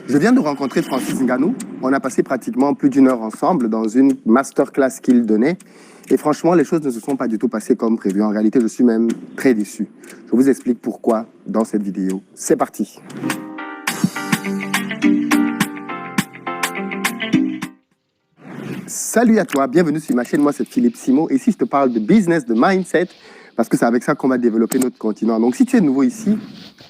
Je viens de rencontrer Francis Ngannou. On a passé pratiquement plus d'une heure ensemble dans une masterclass qu'il donnait. Et franchement, les choses ne se sont pas du tout passées comme prévu. En réalité, je suis même très déçu. Je vous explique pourquoi dans cette vidéo. C'est parti. Salut à toi, bienvenue sur ma chaîne. Moi, c'est Philippe Simo. Et ici, je te parle de business, de mindset, parce que c'est avec ça qu'on va développer notre continent. Donc, si tu es nouveau ici,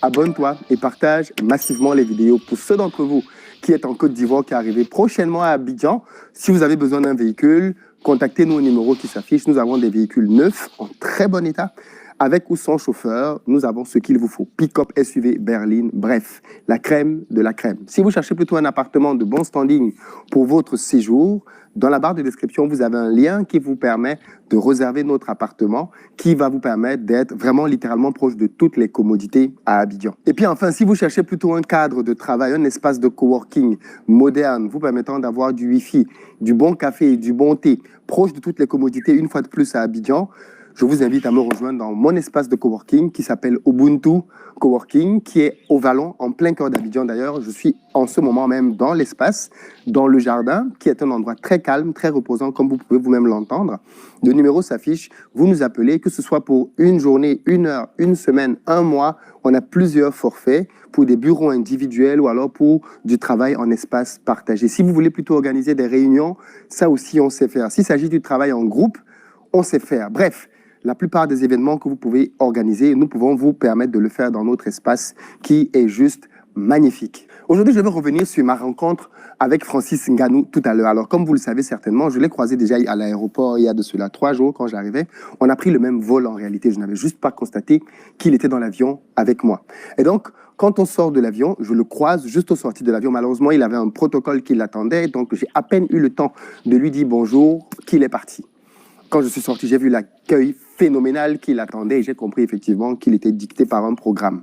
abonne-toi et partage massivement les vidéos. Pour ceux d'entre vous qui êtes en Côte d'Ivoire, qui arrivez prochainement à Abidjan, si vous avez besoin d'un véhicule, contactez-nous au numéro qui s'affiche. Nous avons des véhicules neufs, en très bon état. Avec ou sans chauffeur, nous avons ce qu'il vous faut. Pick-up, SUV, berline, bref, la crème de la crème. Si vous cherchez plutôt un appartement de bon standing pour votre séjour, dans la barre de description, vous avez un lien qui vous permet de réserver notre appartement, qui va vous permettre d'être vraiment littéralement proche de toutes les commodités à Abidjan. Et puis enfin, si vous cherchez plutôt un cadre de travail, un espace de coworking moderne, vous permettant d'avoir du Wi-Fi, du bon café et du bon thé, proche de toutes les commodités, une fois de plus à Abidjan, je vous invite à me rejoindre dans mon espace de coworking qui s'appelle Ubuntu Coworking, qui est au Vallon, en plein cœur d'Abidjan d'ailleurs. Je suis en ce moment même dans l'espace, dans le jardin, qui est un endroit très calme, très reposant, comme vous pouvez vous-même l'entendre. Le numéro s'affiche, vous nous appelez, que ce soit pour une journée, une heure, une semaine, un mois. On a plusieurs forfaits pour des bureaux individuels ou alors pour du travail en espace partagé. Si vous voulez plutôt organiser des réunions, ça aussi on sait faire. S'il s'agit du travail en groupe, on sait faire. Bref, la plupart des événements que vous pouvez organiser, nous pouvons vous permettre de le faire dans notre espace qui est juste magnifique. Aujourd'hui, je vais revenir sur ma rencontre avec Francis Ngannou tout à l'heure. Alors, comme vous le savez certainement, je l'ai croisé déjà à l'aéroport il y a de cela 3 jours quand j'arrivais. On a pris le même vol en réalité. Je n'avais juste pas constaté qu'il était dans l'avion avec moi. Et donc, quand on sort de l'avion, je le croise juste au sorti de l'avion. Malheureusement, il avait un protocole qui l'attendait. Donc, j'ai à peine eu le temps de lui dire bonjour qu'il est parti. Quand je suis sorti, j'ai vu l'accueil phénoménal qu'il attendait et j'ai compris effectivement qu'il était dicté par un programme.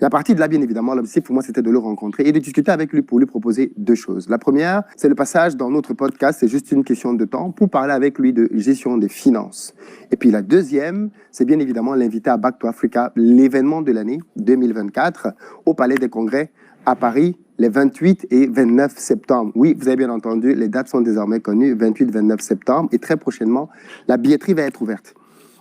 Et à partir de là, bien évidemment, l'objectif pour moi, c'était de le rencontrer et de discuter avec lui pour lui proposer 2 choses. La première, c'est le passage dans notre podcast, c'est juste une question de temps pour parler avec lui de gestion des finances. Et puis la deuxième, c'est bien évidemment l'inviter à Back to Africa, l'événement de l'année 2024 au Palais des Congrès à Paris, les 28 et 29 septembre. Oui, vous avez bien entendu, les dates sont désormais connues, 28-29 septembre. Et très prochainement, la billetterie va être ouverte.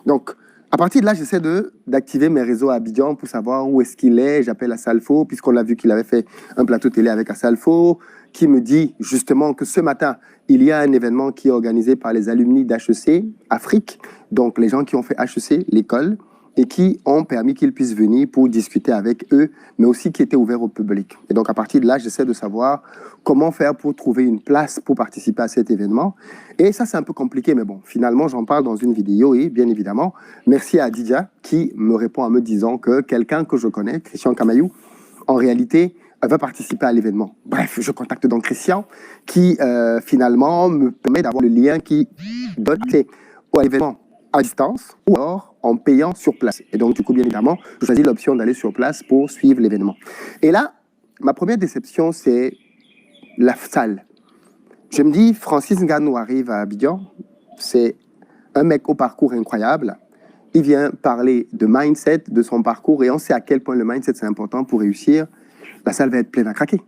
Donc, à partir de là, j'essaie d'activer mes réseaux à Abidjan pour savoir où est-ce qu'il est. J'appelle Assalfo, puisqu'on a vu qu'il avait fait un plateau télé avec Assalfo, qui me dit justement que ce matin, il y a un événement qui est organisé par les alumni d'HEC Afrique, donc les gens qui ont fait HEC, l'école, et qui ont permis qu'ils puissent venir pour discuter avec eux, mais aussi qui étaient ouverts au public. Et donc, à partir de là, j'essaie de savoir comment faire pour trouver une place pour participer à cet événement. Et ça, c'est un peu compliqué, mais bon, finalement, j'en parle dans une vidéo et bien évidemment, merci à Didia qui me répond en me disant que quelqu'un que je connais, Christian Kamayou, en réalité, va participer à l'événement. Bref, je contacte donc Christian qui, finalement, me permet d'avoir le lien qui donne accès à l'événement à distance ou alors en payant sur place. Et donc, du coup, bien évidemment, je choisis l'option d'aller sur place pour suivre l'événement. Et là, ma première déception, c'est la salle. Je me dis, Francis Ngannou arrive à Abidjan, c'est un mec au parcours incroyable. Il vient parler de mindset, de son parcours, et on sait à quel point le mindset, c'est important pour réussir. La salle va être pleine à craquer.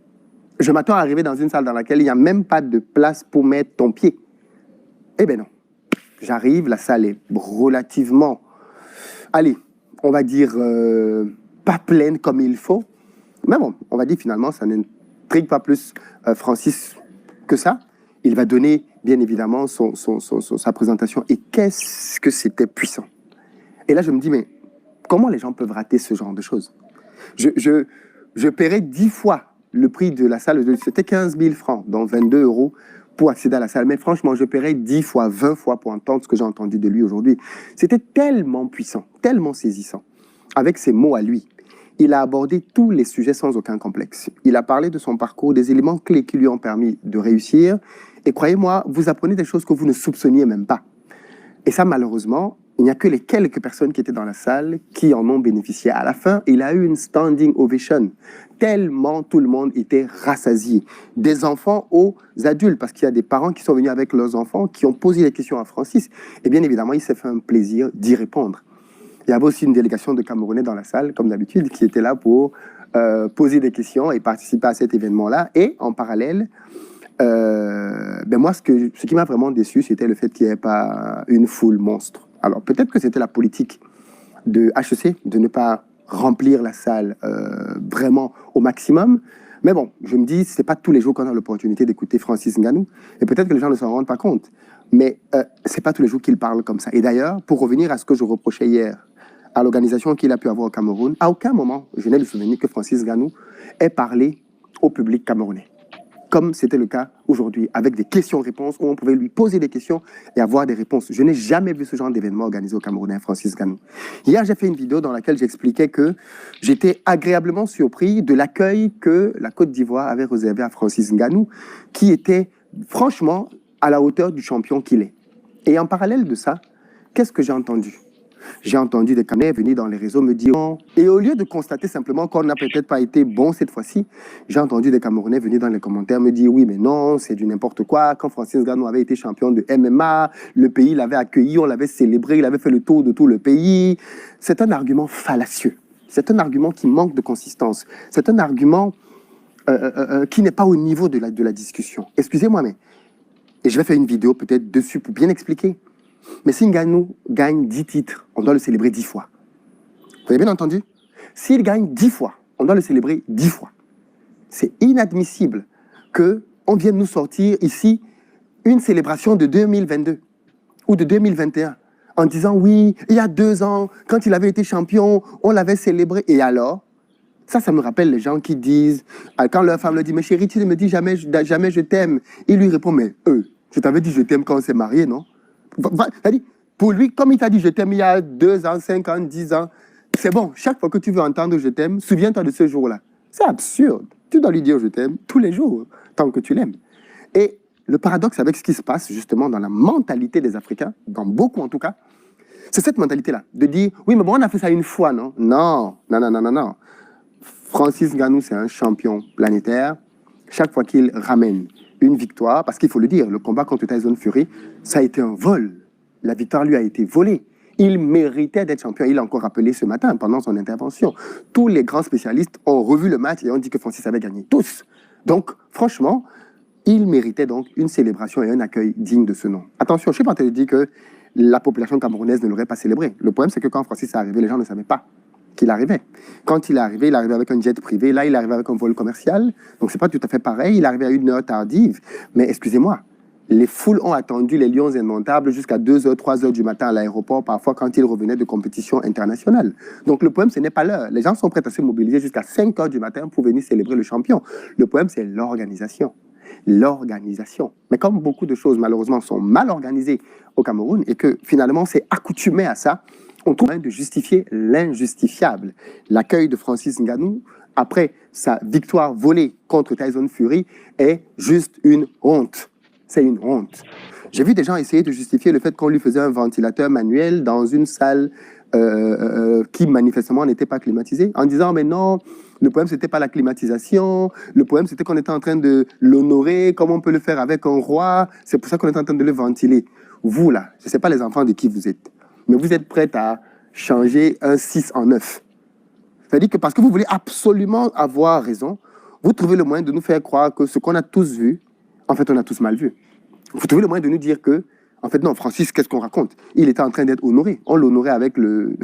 Je m'attends à arriver dans une salle dans laquelle il n'y a même pas de place pour mettre ton pied. Eh bien non. J'arrive, la salle est relativement, allez, on va dire, pas pleine comme il faut. Mais bon, on va dire finalement, ça n'intrigue pas plus Francis que ça. Il va donner, bien évidemment, sa présentation. Et qu'est-ce que c'était puissant. Et là, je me dis, mais comment les gens peuvent rater ce genre de choses? Je paierais 10 fois le prix de la salle. C'était 15 000 francs, donc 22 € pour accéder à la salle. Mais franchement, je paierais 10 fois, 20 fois pour entendre ce que j'ai entendu de lui aujourd'hui. C'était tellement puissant, tellement saisissant. Avec ses mots à lui, il a abordé tous les sujets sans aucun complexe. Il a parlé de son parcours, des éléments clés qui lui ont permis de réussir. Et croyez-moi, vous apprenez des choses que vous ne soupçonniez même pas. Et ça, malheureusement, il n'y a que les quelques personnes qui étaient dans la salle qui en ont bénéficié. À la fin, il a eu une standing ovation, tellement tout le monde était rassasié. Des enfants aux adultes, parce qu'il y a des parents qui sont venus avec leurs enfants, qui ont posé des questions à Francis. Et bien évidemment, il s'est fait un plaisir d'y répondre. Il y avait aussi une délégation de Camerounais dans la salle, comme d'habitude, qui était là pour poser des questions et participer à cet événement-là. Et en parallèle, moi, ce qui m'a vraiment déçu, c'était le fait qu'il n'y ait pas une foule monstre. Alors, peut-être que c'était la politique de HEC de ne pas remplir la salle vraiment au maximum. Mais bon, je me dis, ce n'est pas tous les jours qu'on a l'opportunité d'écouter Francis Ngannou. Et peut-être que les gens ne s'en rendent pas compte. Mais ce n'est pas tous les jours qu'il parle comme ça. Et d'ailleurs, pour revenir à ce que je reprochais hier à l'organisation qu'il a pu avoir au Cameroun, à aucun moment, je n'ai le souvenir que Francis Ngannou ait parlé au public camerounais, comme c'était le cas aujourd'hui, avec des questions-réponses où on pouvait lui poser des questions et avoir des réponses. Je n'ai jamais vu ce genre d'événement organisé au Cameroun, Francis Ngannou. Hier, j'ai fait une vidéo dans laquelle j'expliquais que j'étais agréablement surpris de l'accueil que la Côte d'Ivoire avait réservé à Francis Ngannou, qui était franchement à la hauteur du champion qu'il est. Et en parallèle de ça, qu'est-ce que j'ai entendu ? J'ai entendu des Camerounais venir dans les réseaux me dire... Et au lieu de constater simplement qu'on n'a peut-être pas été bon cette fois-ci, j'ai entendu des Camerounais venir dans les commentaires me dire oui, mais non, c'est du n'importe quoi. Quand Francis Ngannou avait été champion de MMA, le pays l'avait accueilli, on l'avait célébré, il avait fait le tour de tout le pays. C'est un argument fallacieux. C'est un argument qui manque de consistance. C'est un argument qui n'est pas au niveau de la discussion. Excusez-moi, mais... Et je vais faire une vidéo peut-être dessus pour bien expliquer. Mais si Ngannou gagne 10 titres, on doit le célébrer 10 fois. Vous avez bien entendu? S'il gagne 10 fois, on doit le célébrer 10 fois. C'est inadmissible qu'on vienne nous sortir ici une célébration de 2022 ou de 2021 en disant oui, il y a 2 ans, quand il avait été champion, on l'avait célébré. Et alors, ça me rappelle les gens qui disent, quand leur femme leur dit, mais chérie, tu ne me dis jamais je t'aime. Il lui répond, mais je t'avais dit je t'aime quand on s'est marié, non? Pour lui, comme il t'a dit je t'aime il y a 2 ans, 5 ans, 10 ans, c'est bon, chaque fois que tu veux entendre je t'aime, souviens-toi de ce jour-là. C'est absurde. Tu dois lui dire je t'aime tous les jours, tant que tu l'aimes. Et le paradoxe avec ce qui se passe justement dans la mentalité des Africains, dans beaucoup en tout cas, c'est cette mentalité-là, de dire oui, mais bon, on a fait ça une fois, non? Non. Francis Ngannou, c'est un champion planétaire. Chaque fois qu'il ramène une victoire, parce qu'il faut le dire, le combat contre Tyson Fury, ça a été un vol. La victoire lui a été volée. Il méritait d'être champion. Il l'a encore rappelé ce matin pendant son intervention. Tous les grands spécialistes ont revu le match et ont dit que Francis avait gagné. Tous. Donc, franchement, il méritait donc une célébration et un accueil digne de ce nom. Attention, je ne suis pas en train de dire que la population camerounaise ne l'aurait pas célébré. Le problème, c'est que quand Francis est arrivé, les gens ne savaient pas qu'il arrivait. Quand il est arrivé avec un jet privé. Là, il est arrivé avec un vol commercial. Donc, c'est pas tout à fait pareil. Il est arrivé à une heure tardive. Mais excusez-moi, les foules ont attendu les lions indomptables jusqu'à 2h, 3h du matin à l'aéroport, parfois quand ils revenaient de compétitions internationales. Donc, le problème, ce n'est pas l'heure. Les gens sont prêts à se mobiliser jusqu'à 5h du matin pour venir célébrer le champion. Le problème, c'est l'organisation. L'organisation. Mais comme beaucoup de choses, malheureusement, sont mal organisées au Cameroun et que finalement, c'est accoutumé à ça, on trouve de justifier l'injustifiable. L'accueil de Francis Ngannou, après sa victoire volée contre Tyson Fury, est juste une honte. C'est une honte. J'ai vu des gens essayer de justifier le fait qu'on lui faisait un ventilateur manuel dans une salle qui manifestement n'était pas climatisée, en disant mais non, le problème c'était pas la climatisation, le problème c'était qu'on était en train de l'honorer comme on peut le faire avec un roi, c'est pour ça qu'on est en train de le ventiler. Vous là, je ne sais pas les enfants de qui vous êtes, mais vous êtes prêts à changer un 6 en 9. C'est-à-dire que parce que vous voulez absolument avoir raison, vous trouvez le moyen de nous faire croire que ce qu'on a tous vu, en fait, on a tous mal vu. Vous trouvez le moyen de nous dire que, en fait, non, Francis, qu'est-ce qu'on raconte? Il était en train d'être honoré. On l'honorait avec le...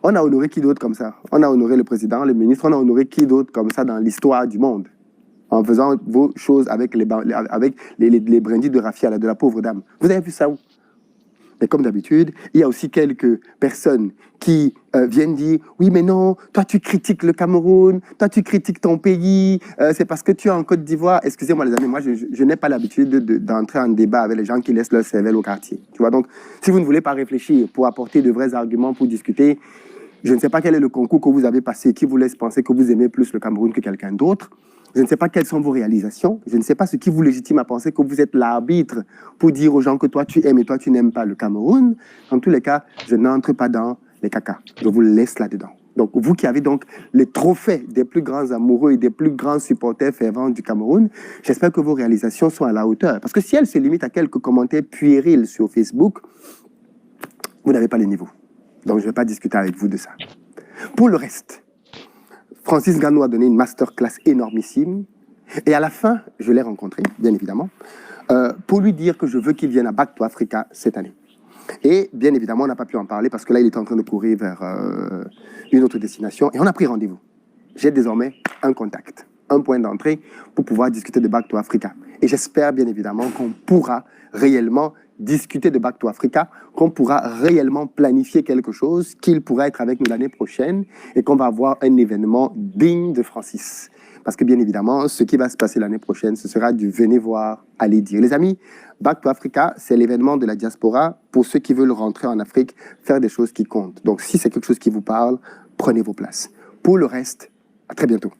On a honoré qui d'autre comme ça? On a honoré le président, le ministre, on a honoré qui d'autre comme ça dans l'histoire du monde? En faisant vos choses avec les brindilles de raffia, de la pauvre dame. Vous avez vu ça où? Mais comme d'habitude, il y a aussi quelques personnes qui viennent dire « Oui, mais non, toi tu critiques le Cameroun, toi tu critiques ton pays, c'est parce que tu es en Côte d'Ivoire. » Excusez-moi les amis, moi je n'ai pas l'habitude d'entrer en débat avec les gens qui laissent leur cervelle au quartier. Tu vois, donc si vous ne voulez pas réfléchir pour apporter de vrais arguments pour discuter, je ne sais pas quel est le concours que vous avez passé qui vous laisse penser que vous aimez plus le Cameroun que quelqu'un d'autre. Je ne sais pas quelles sont vos réalisations. Je ne sais pas ce qui vous légitime à penser que vous êtes l'arbitre pour dire aux gens que toi tu aimes et toi tu n'aimes pas le Cameroun. En tous les cas, je n'entre pas dans les cacas. Je vous laisse là-dedans. Donc vous qui avez donc les trophées des plus grands amoureux et des plus grands supporters fervents du Cameroun, j'espère que vos réalisations sont à la hauteur. Parce que si elles se limitent à quelques commentaires puérils sur Facebook, vous n'avez pas le niveau. Donc je ne vais pas discuter avec vous de ça. Pour le reste, Francis Ngannou a donné une masterclass énormissime. Et à la fin, je l'ai rencontré, bien évidemment, pour lui dire que je veux qu'il vienne à Back to Africa cette année. Et bien évidemment, on n'a pas pu en parler parce que là, il était en train de courir vers une autre destination et on a pris rendez-vous. J'ai désormais un contact, un point d'entrée pour pouvoir discuter de Back to Africa. Et j'espère bien évidemment qu'on pourra réellement discuter de Back to Africa, qu'on pourra réellement planifier quelque chose, qu'il pourra être avec nous l'année prochaine et qu'on va avoir un événement digne de Francis. Parce que bien évidemment, ce qui va se passer l'année prochaine, ce sera du venez voir, allez dire. Les amis, Back to Africa, c'est l'événement de la diaspora pour ceux qui veulent rentrer en Afrique, faire des choses qui comptent. Donc si c'est quelque chose qui vous parle, prenez vos places. Pour le reste, à très bientôt.